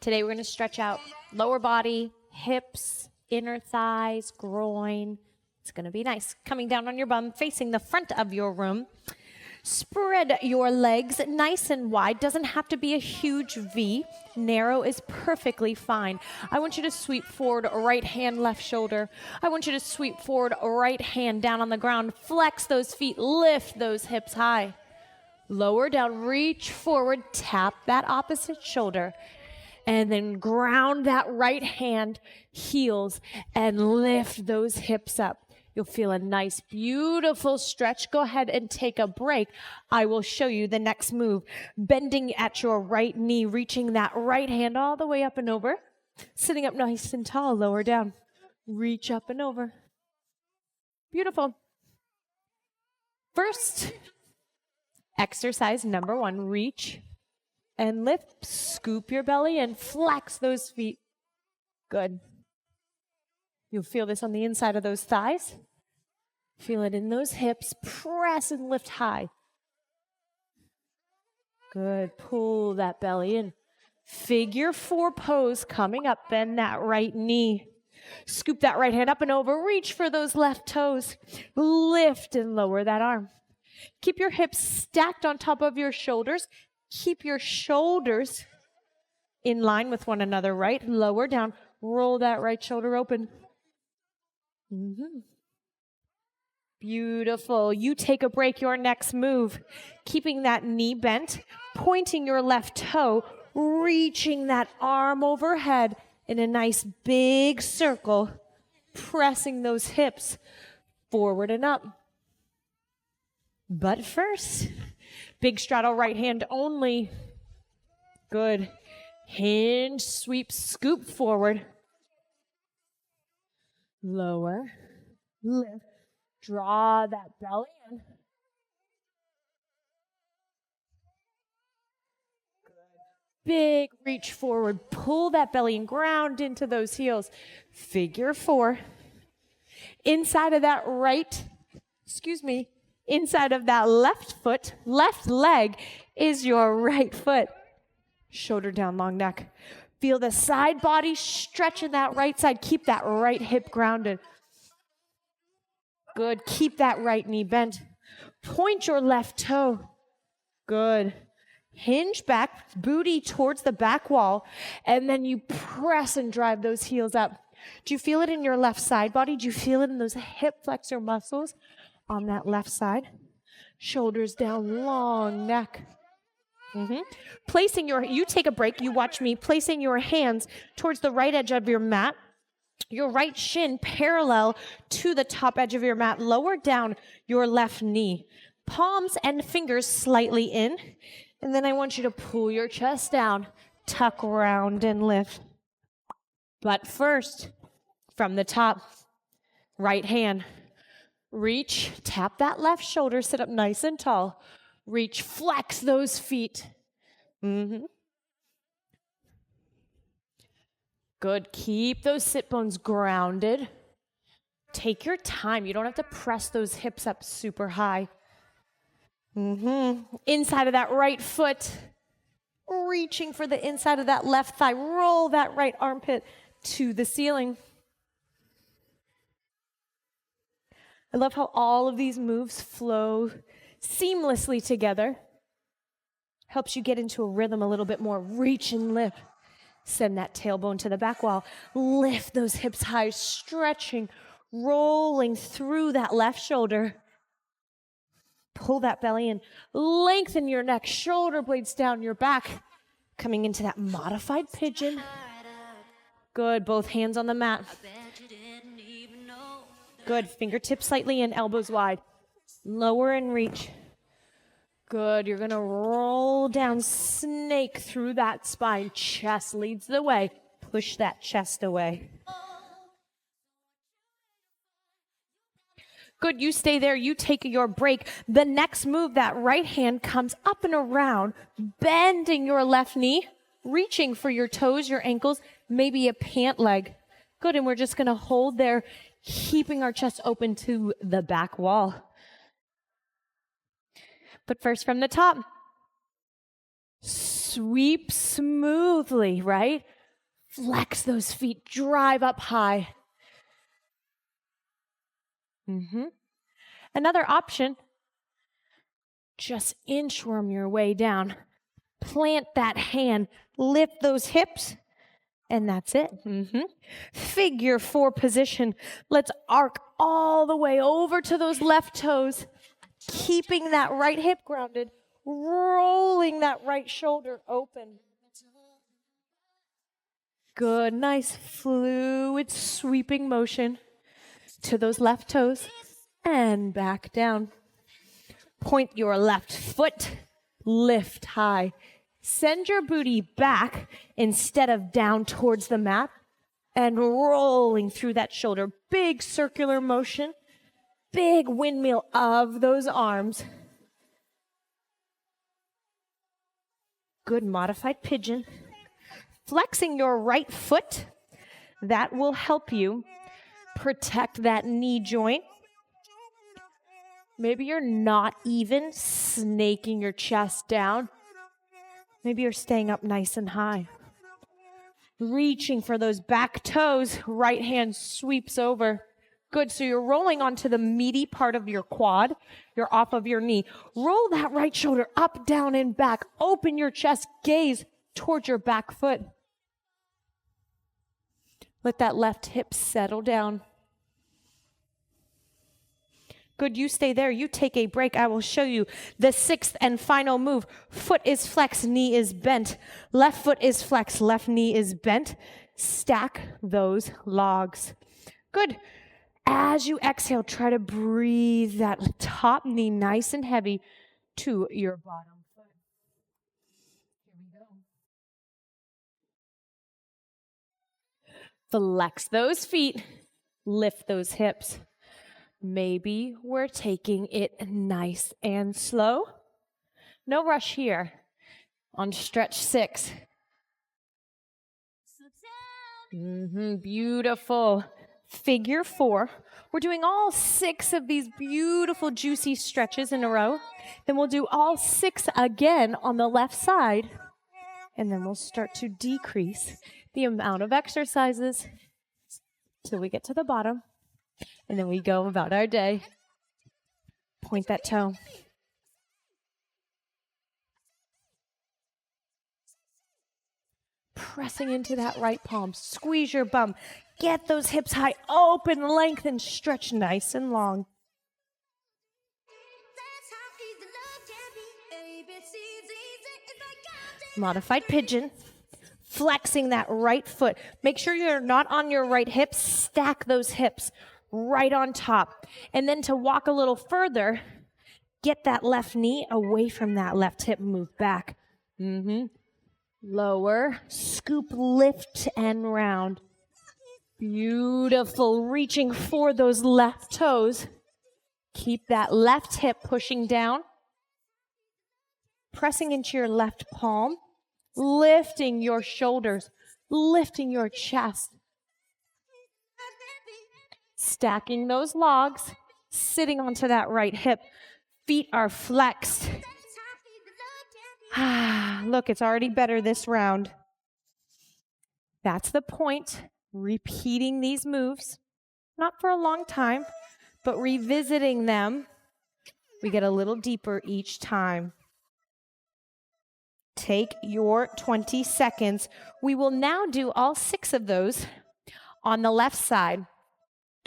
Today we're going to stretch out lower body, hips, inner thighs, groin. It's going to be nice. Coming down on your bum, facing the front of your room. Spread your legs nice and wide. Doesn't have to be a huge V. Narrow is perfectly fine. I want you to sweep forward, right hand, left shoulder. I want you to sweep forward, right hand down on the ground. Flex those feet, lift those hips high. Lower down, reach forward, tap that opposite shoulder. And then ground that right hand, heels, and lift those hips up. You'll feel a nice, beautiful stretch. Go ahead and take a break. I will show you the next move. Bending at your right knee, reaching that right hand all the way up and over. Sitting up nice and tall, lower down. Reach up and over. Beautiful. First, exercise number 1, reach and lift. Scoop your belly and flex those feet. Good. You'll feel this on the inside of those thighs. Feel it in those hips. Press and lift high. Good. Pull that belly in. Figure 4 pose coming up. Bend that right knee. Scoop that right hand up and over. Reach for those left toes. Lift and lower that arm. Keep your hips stacked on top of your shoulders. Keep your shoulders in line with one another, right? Lower down. Roll that right shoulder open. Beautiful. You take a break, your next move. Keeping that knee bent, pointing your left toe, reaching that arm overhead in a nice big circle, pressing those hips forward and up. But first, big straddle right hand only. Good. Hinge, sweep, scoop forward. Lower, lift, draw that belly in. Good. Big reach forward, pull that belly and ground into those heels. Figure 4. Inside of that inside of that left leg is your right foot. Shoulder down, long neck. Feel the side body stretch in that right side. Keep that right hip grounded. Good. Keep that right knee bent. Point your left toe. Good. Hinge back, booty towards the back wall, and then you press and drive those heels up. Do you feel it in your left side body? Do you feel it in those hip flexor muscles on that left side? Shoulders down, long neck. You take a break, you watch me, placing your hands towards the right edge of your mat, your right shin parallel to the top edge of your mat, lower down your left knee, palms and fingers slightly in, and then I want you to pull your chest down, tuck round and lift. But first, from the top, right hand, reach, tap that left shoulder, sit up nice and tall. Reach, flex those feet. Good. Keep those sit bones grounded. Take your time. You don't have to press those hips up super high. Inside of that right foot. Reaching for the inside of that left thigh. Roll that right armpit to the ceiling. I love how all of these moves flow seamlessly together. Helps you get into a rhythm a little bit more. Reach and lift. Send that tailbone to the back wall. Lift those hips high, stretching, rolling through that left shoulder. Pull that belly in. Lengthen your neck, shoulder blades down your back. Coming into that modified pigeon. Good. Both hands on the mat. Good. Fingertips slightly in, elbows wide. Lower and reach. Good. You're going to roll down, snake through that spine. Chest leads the way. Push that chest away. Good. You stay there. You take your break. The next move, that right hand comes up and around, bending your left knee, reaching for your toes, your ankles, maybe a pant leg. Good. And we're just going to hold there, keeping our chest open to the back wall. But first from the top, Sweep smoothly, right? Flex those feet, drive up high. Another option, just inchworm your way down. Plant that hand, lift those hips, and that's it. Figure 4 position. Let's arc all the way over to those left toes, keeping that right hip grounded, rolling that right shoulder open. Good, nice fluid sweeping motion to those left toes and back down. Point your left foot, lift high. Send your booty back instead of down towards the mat and rolling through that shoulder. Big circular motion, big windmill of those arms. Good modified pigeon. Flexing your right foot, that will help you protect that knee joint. Maybe you're not even snaking your chest down. Maybe you're staying up nice and high. Reaching for those back toes, right hand sweeps over. Good, so you're rolling onto the meaty part of your quad. You're off of your knee. Roll that right shoulder up, down, and back. Open your chest, gaze towards your back foot. Let that left hip settle down. Good, you stay there. You take a break. I will show you the 6th and final move. Foot is flexed, knee is bent. Left foot is flexed, left knee is bent. Stack those logs. Good. As you exhale, try to breathe that top knee nice and heavy to your bottom foot. Here we go. Flex those feet, lift those hips. Maybe we're taking it nice and slow. No rush here on stretch 6. Beautiful. Figure 4. We're doing all 6 of these beautiful, juicy stretches in a row. Then we'll do all 6 again on the left side. And then we'll start to decrease the amount of exercises till we get to the bottom. And then we go about our day. Point that toe. Pressing into that right palm. Squeeze your bum. Get those hips high. Open, lengthen, stretch nice and long. Modified pigeon. Flexing that right foot. Make sure you're not on your right hip. Stack those hips right on top. And then to walk a little further, get that left knee away from that left hip. Move back. Lower, scoop, lift, and round. Beautiful. Reaching for those left toes. Keep that left hip pushing down. Pressing into your left palm. Lifting your shoulders. Lifting your chest. Stacking those logs. Sitting onto that right hip. Feet are flexed. Look, it's already better this round. That's the point. Repeating these moves, not for a long time, but revisiting them. We get a little deeper each time. Take your 20 seconds. We will now do all 6 of those on the left side,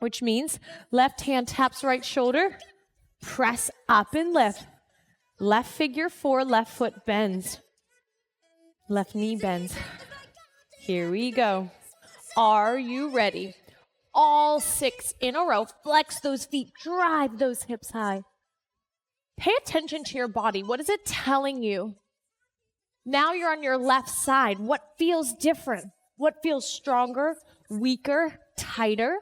which means left hand taps right shoulder, press up and lift. Left figure 4, left foot bends. Left knee bends. Here we go. Are you ready? All 6 in a row. Flex those feet. Drive those hips high. Pay attention to your body. What is it telling you? Now you're on your left side. What feels different? What feels stronger, weaker, tighter?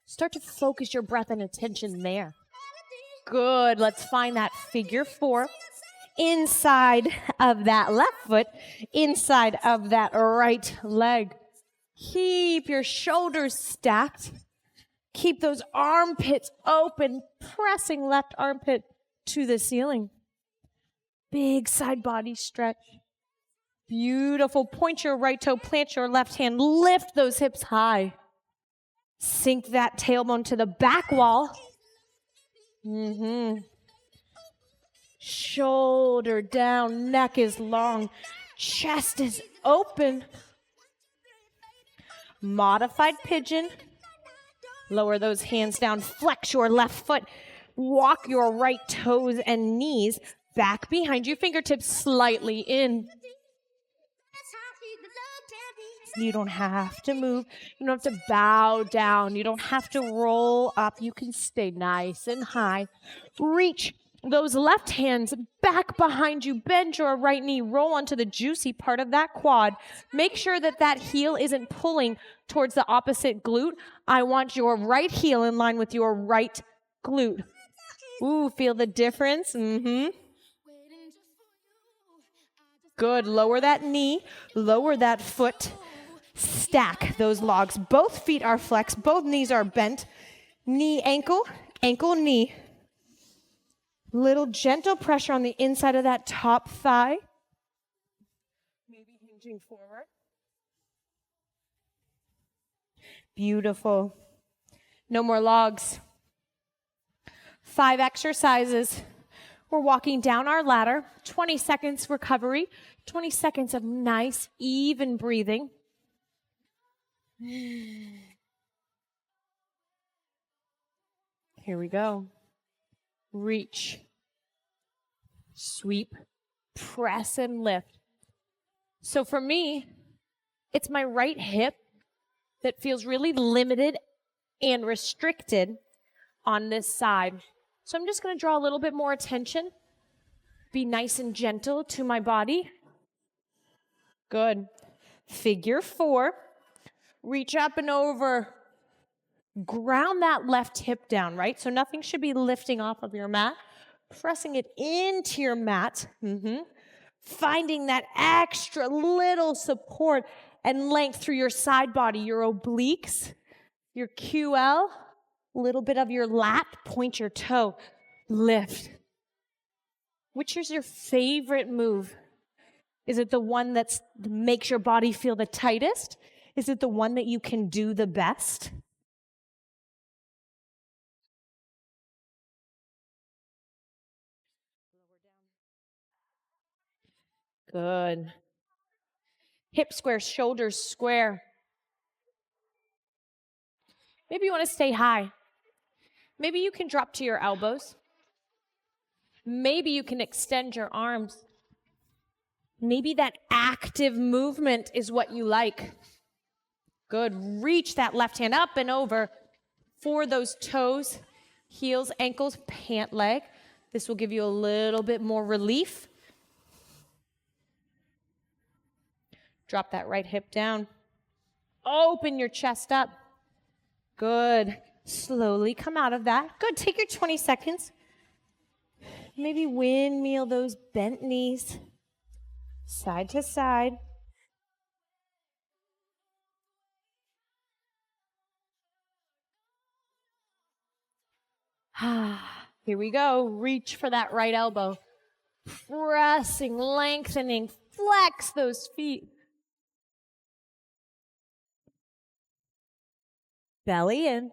Start to focus your breath and attention there. Good. Let's find that figure 4. Inside of that left foot, inside of that right leg. Keep your shoulders stacked. Keep those armpits open, pressing left armpit to the ceiling. Big side body stretch. Beautiful. Point your right toe, plant your left hand, lift those hips high. Sink that tailbone to the back wall. Shoulder down, neck is long, chest is open. Modified pigeon. Lower those hands down, flex your left foot. Walk your right toes and knees back behind you, fingertips slightly in. You don't have to move. You don't have to bow down. You don't have to roll up. You can stay nice and high. Reach those left hands back behind you. Bend your right knee. Roll onto the juicy part of that quad. Make sure that that heel isn't pulling towards the opposite glute. I want your right heel in line with your right glute. Ooh, feel the difference? Good. Lower that knee. Lower that foot. Stack those logs. Both feet are flexed. Both knees are bent. Knee, ankle, ankle, knee. Little gentle pressure on the inside of that top thigh. Maybe hinging forward. Beautiful. No more logs. 5 exercises. We're walking down our ladder. 20 seconds recovery. 20 seconds of nice, even breathing. Here we go. Reach, sweep, press, and lift. So for me, it's my right hip that feels really limited and restricted on this side. So I'm just going to draw a little bit more attention. Be nice and gentle to my body. Good. Figure 4. Reach up and over. Ground that left hip down, right? So nothing should be lifting off of your mat. Pressing it into your mat. Finding that extra little support and length through your side body, your obliques, your QL, a little bit of your lat. Point your toe. Lift. Which is your favorite move? Is it the one that makes your body feel the tightest? Is it the one that you can do the best? Good. Hip square, shoulders square. Maybe you want to stay high. Maybe you can drop to your elbows. Maybe you can extend your arms. Maybe that active movement is what you like. Good. Reach that left hand up and over for those toes, heels, ankles, pant leg. This will give you a little bit more relief. Drop that right hip down. Open your chest up. Good. Slowly come out of that. Good. Take your 20 seconds. Maybe windmill those bent knees. Side to side. Here we go. Reach for that right elbow. Pressing, lengthening, flex those feet. Belly in.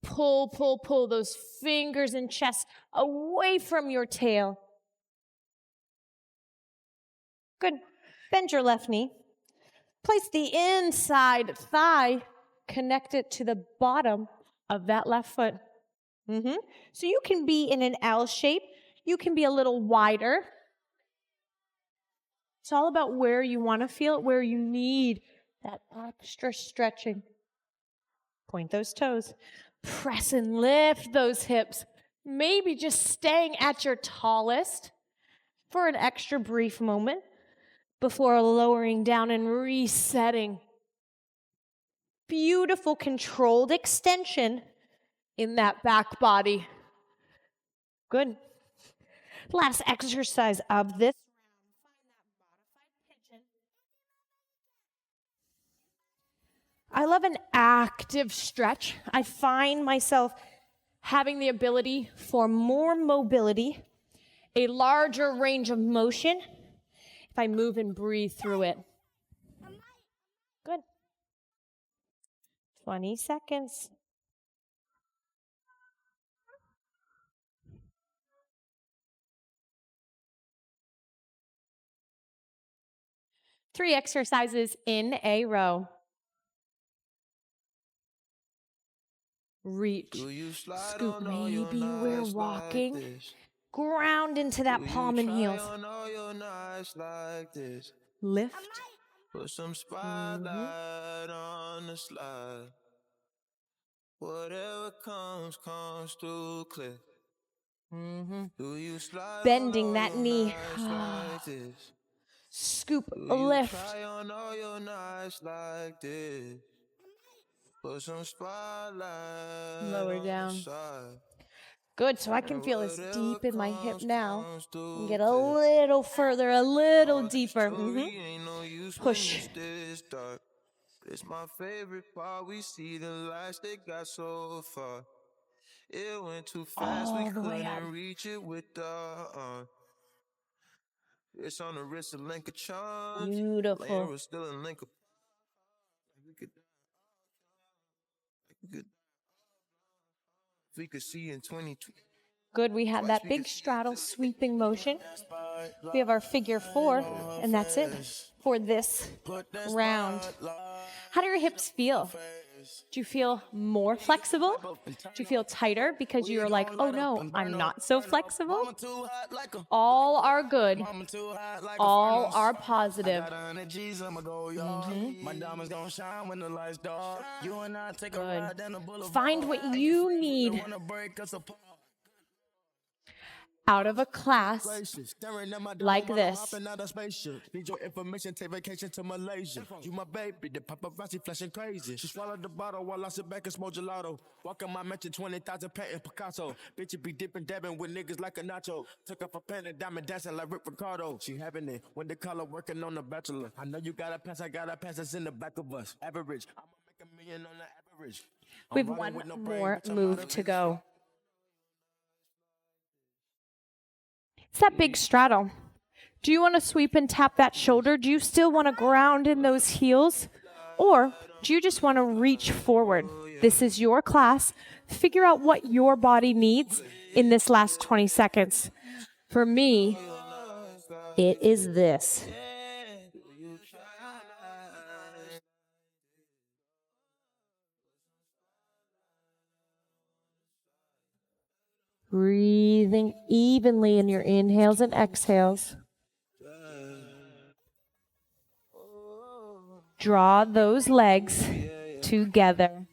Pull, pull, pull those fingers and chest away from your tail. Good. Bend your left knee. Place the inside thigh, connect it to the bottom of that left foot. So you can be in an L shape. You can be a little wider. It's all about where you want to feel it, where you need that extra stretching. Point those toes. Press and lift those hips. Maybe just staying at your tallest for an extra brief moment before lowering down and resetting. Beautiful controlled extension in that back body. Good. Last exercise of this round. Find that modified pigeon. I love an active stretch. I find myself having the ability for more mobility, a larger range of motion, if I move and breathe through it. Good. 20 seconds. Three exercises in a row. Reach, scoop, maybe we're walking. Ground into that palm and heels. Lift. Put some spotlight on the slide. Whatever comes through clear. Bending that knee. Scoop, lift. Lower down. Good, so I can feel this deep in my hip now. And get a little further, a little deeper. Push. It's my favorite part. We see the lights they got so far. It went too fast. We couldn't reach it with the it's on the wrist, a link of charms. Beautiful. Still a link of we could see in 2020. Good, we have that big straddle sweeping motion. We have our figure 4, and that's it for this round. How do your hips feel? Do you feel more flexible? Do you feel tighter because you're like, oh no, I'm not so flexible? All are good. All are positive. Good. Find what you need out of a class like this. Need your information, take vacation to Malaysia. You my baby, the paparazzi flashing crazy. She swallowed the bottle while I sit back and smoke gelato. Walking my mansion, 20,000 patent Picasso. Bitch, you be dipping, dabbing with niggas like a nacho. Took off a pen and diamond dancing like Rick Ricardo. She having it when they call her working on the Bachelor. I know you got a pass, I got a pass that's in the back of us. Average, I'ma make $1 million on the average. We've one more move to go. It's that big straddle. Do you want to sweep and tap that shoulder? Do you still want to ground in those heels? Or do you just want to reach forward? This is your class. Figure out what your body needs in this last 20 seconds. For me, it is this. Breathing evenly in your inhales and exhales. Draw those legs together.